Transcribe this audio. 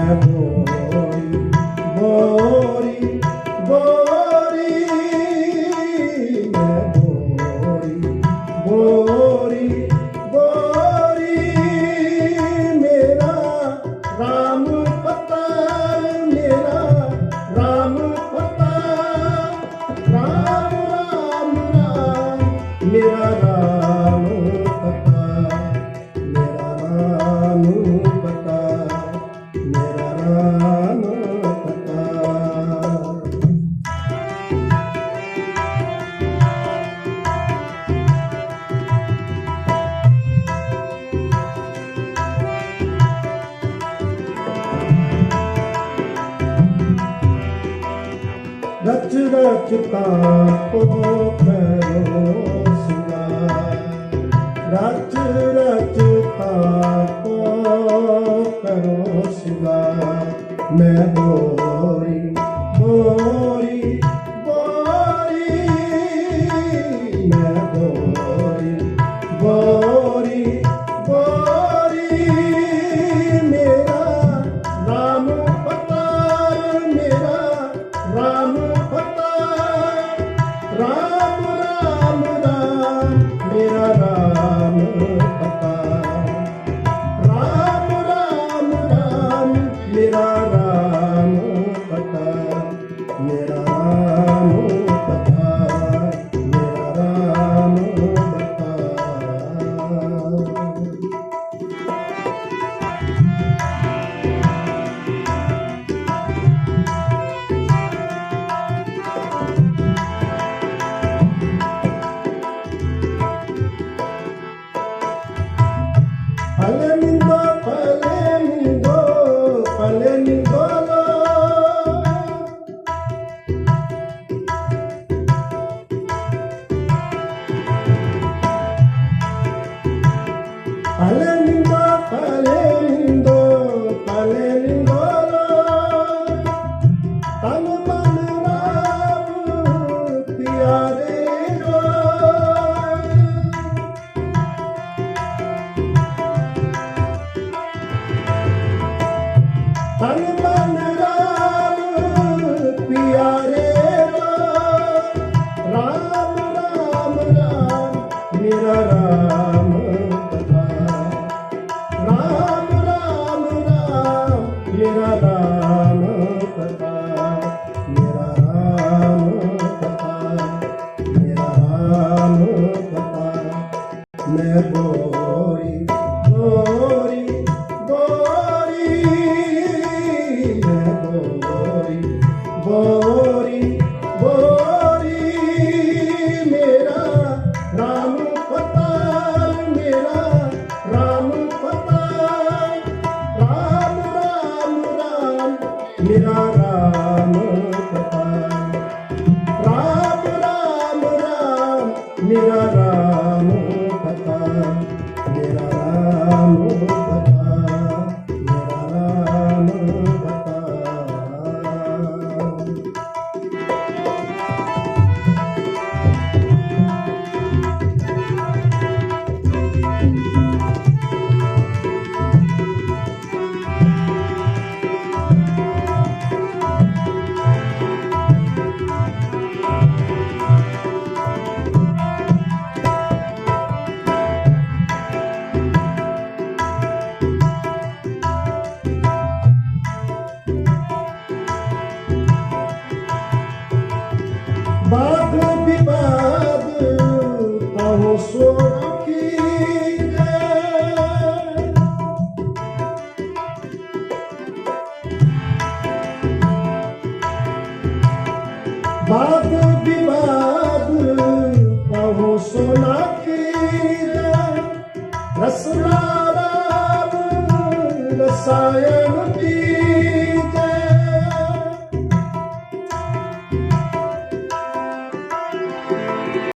मैं बोरी बोरी बोरी मैं बोरी बोरी बोरी मेरा राम पता मेरा राम पता राम राम राम मेरा राम पता मेरा राम पता मेरा राम पता। रच रचता को करो सिंगार रच रचता को करो सिंगार मैं बोरी बोरी बोरी मैं बोरी बोरी बोरी मेरा राम पता मेरा राम पता राम राम राम मेरा राम पता राम राम राम मेरा राम पता मेरा राम पता मेरा राम पता। Palemindo, palemindo, palemindolo. Palemindo, palemindo, palemindolo. Tan manrav pyare go. तन मन राम प्यारे राम राम राम मेरा राम पता राम राम राम मेरा राम पता मेरा राम पता मेरा राम पता मैं बोरी बोरी बोरी बोरी बोरी मेरा राम पता मेरा राम पता राम राम राम मेरा राम पता राम राम राम मेरा राम पता मेरा राम पता मेरा राम पता। वाद विवाद पहुँचो की वाद विवाद पहुँचो की रसना राम रसायन